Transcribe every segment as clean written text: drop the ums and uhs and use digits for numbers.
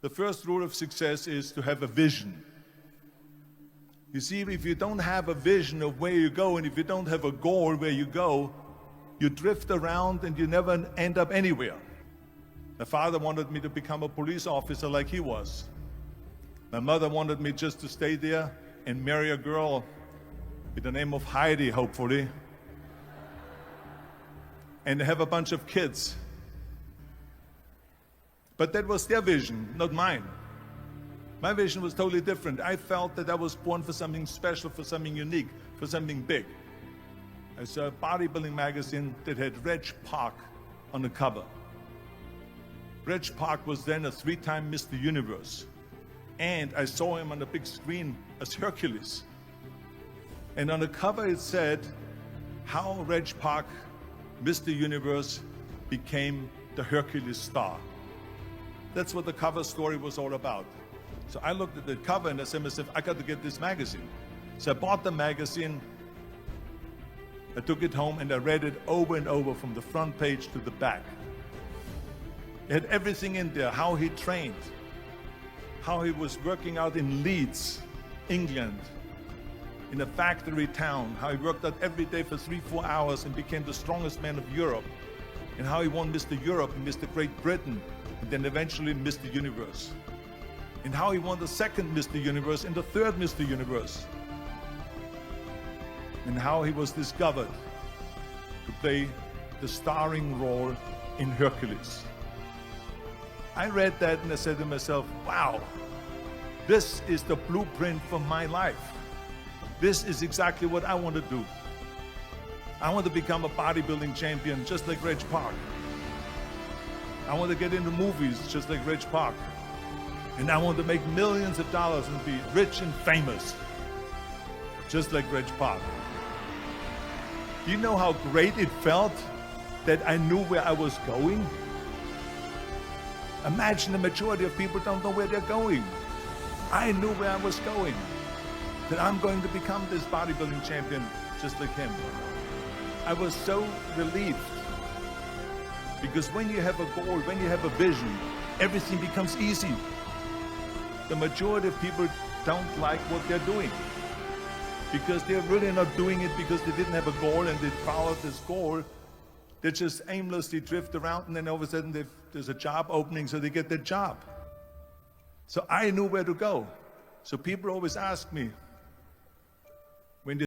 The first rule of success is to have a vision. You see, if you don't have a vision of where you go, and if you don't have a goal where you go, you drift around and you never end up anywhere. My father wanted me to become a police officer like he was. My mother wanted me just to stay there and marry a girl with the name of Heidi, hopefully, and have a bunch of kids. But that was their vision, not mine. My vision was totally different. I felt that I was born for something special, for something unique, for something big. I saw a bodybuilding magazine that had Reg Park on the cover. Reg Park was then a 3-time Mr. Universe. And I saw him on the big screen as Hercules. And on the cover it said how Reg Park, Mr. Universe, became the Hercules star. That's what the cover story was all about. So I looked at the cover and I said to myself, I got to get this magazine. So I bought the magazine, I took it home and I read it over and over from the front page to the back. It had everything in there, how he trained, how he was working out in Leeds, England, in a factory town, how he worked out every day for 3-4 hours and became the strongest man of Europe, and how he won Mr. Europe and Mr. Great Britain, and then eventually Mr. Universe. And how he won the second Mr. Universe and the third Mr. Universe. And how he was discovered to play the starring role in Hercules. I read that and I said to myself, wow, this is the blueprint for my life. This is exactly what I want to do. I want to become a bodybuilding champion just like Reg Park. I want to get into movies just like Reg Park. And I want to make millions of dollars and be rich and famous, just like Reg Park. Do you know how great it felt that I knew where I was going? Imagine the majority of people don't know where they're going. I knew where I was going, that I'm going to become this bodybuilding champion just like him. I was so relieved, because when you have a goal, when you have a vision, everything becomes easy. The majority of people don't like what they're doing because they're really not doing it because they didn't have a goal and they followed this goal. They just aimlessly drift around and then all of a sudden there's a job opening, so they get their job. So I knew where to go. So people always ask me, when they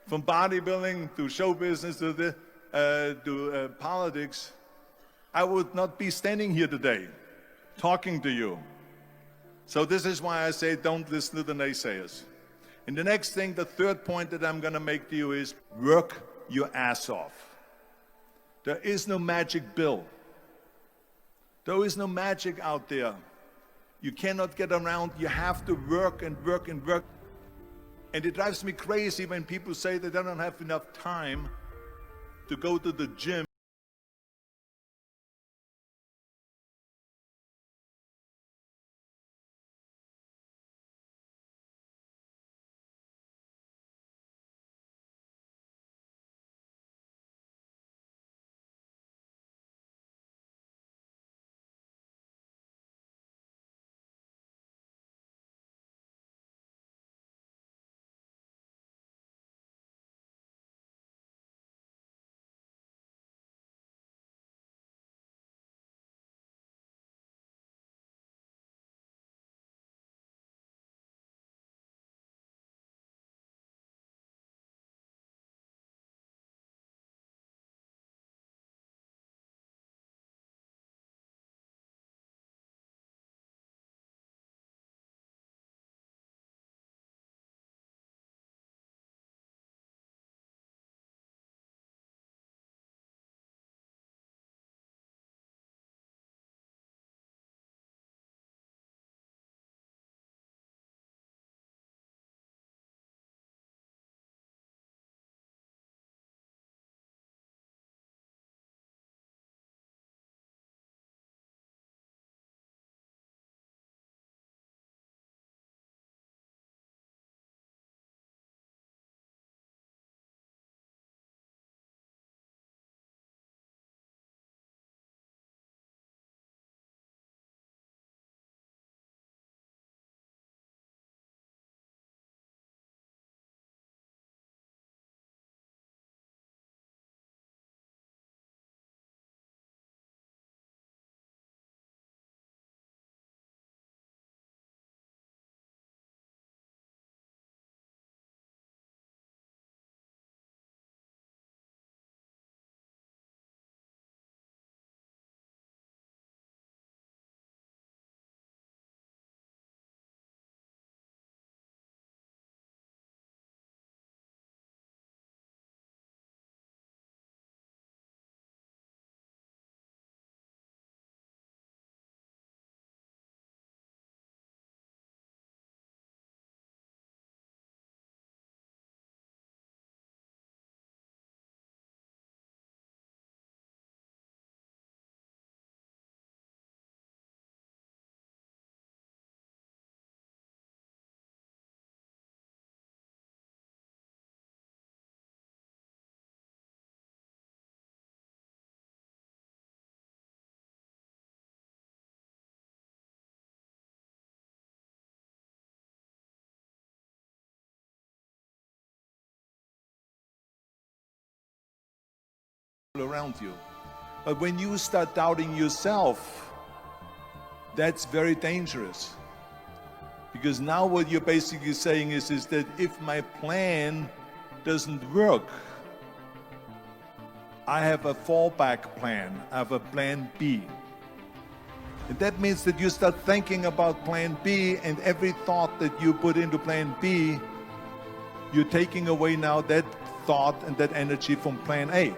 From bodybuilding to show business to politics, I would not be standing here today talking to you. So this is why I say don't listen to the naysayers. And the next thing, the third point that I'm going to make to you is work your ass off. There is no magic bill. There is no magic out there. You cannot get around. You have to work and work and work. And it drives me crazy when people say that they don't have enough time to go to the gym. Around you. But when you start doubting yourself, that's very dangerous. Because now what you're basically saying is that if my plan doesn't work, I have a fallback plan, I have a plan B. And that means that you start thinking about plan B, and every thought that you put into plan B, you're taking away now that thought and that energy from plan A.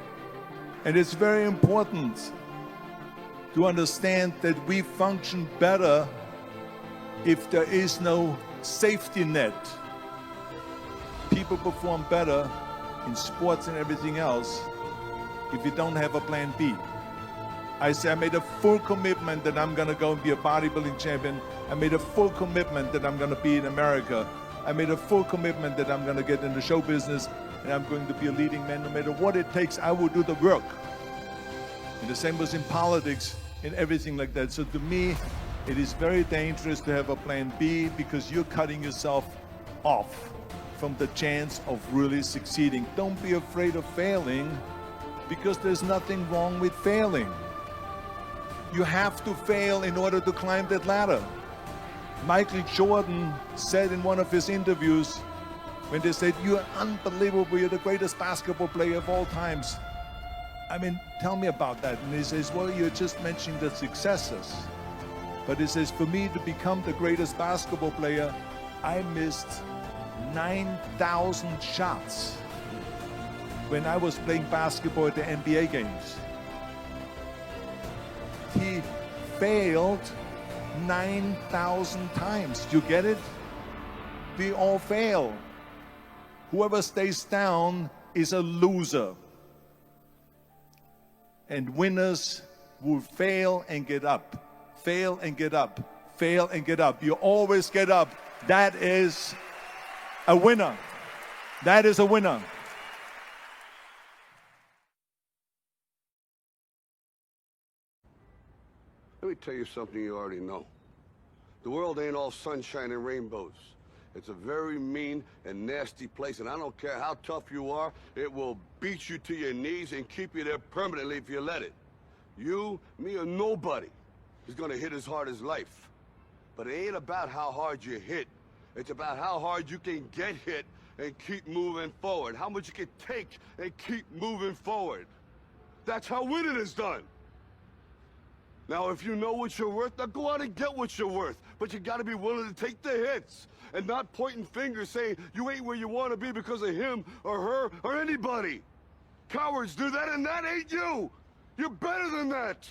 And it's very important to understand that we function better if there is no safety net. People perform better in sports and everything else if you don't have a plan B. I say I made a full commitment that I'm going to go and be a bodybuilding champion. I made a full commitment that I'm going to be in America. I made a full commitment that I'm going to get in the show business and I'm going to be a leading man. No matter what it takes, I will do the work. And the same was in politics and everything like that. So to me, it is very dangerous to have a plan B because you're cutting yourself off from the chance of really succeeding. Don't be afraid of failing because there's nothing wrong with failing. You have to fail in order to climb that ladder. Michael Jordan said in one of his interviews when they said, "You're unbelievable, you're the greatest basketball player of all times." I mean, tell me about that. And he says, "Well, you're just mentioning the successes." But he says, "For me to become the greatest basketball player, I missed 9,000 shots when I was playing basketball at the NBA games." He failed 9,000 times. You get it? We all fail. Whoever stays down is a loser. And winners will fail and get up. Fail and get up. Fail and get up. You always get up. That is a winner. That is a winner. Let me tell you something you already know. The world ain't all sunshine and rainbows. It's a very mean and nasty place, and I don't care how tough you are, it will beat you to your knees and keep you there permanently if you let it. You, me, or nobody is gonna hit as hard as life. But it ain't about how hard you hit. It's about how hard you can get hit and keep moving forward. How much you can take and keep moving forward. That's how winning is done. Now, if you know what you're worth, now go out and get what you're worth. But you gotta be willing to take the hits and not pointing fingers saying you ain't where you wanna be because of him or her or anybody. Cowards do that, and that ain't you. You're better than that.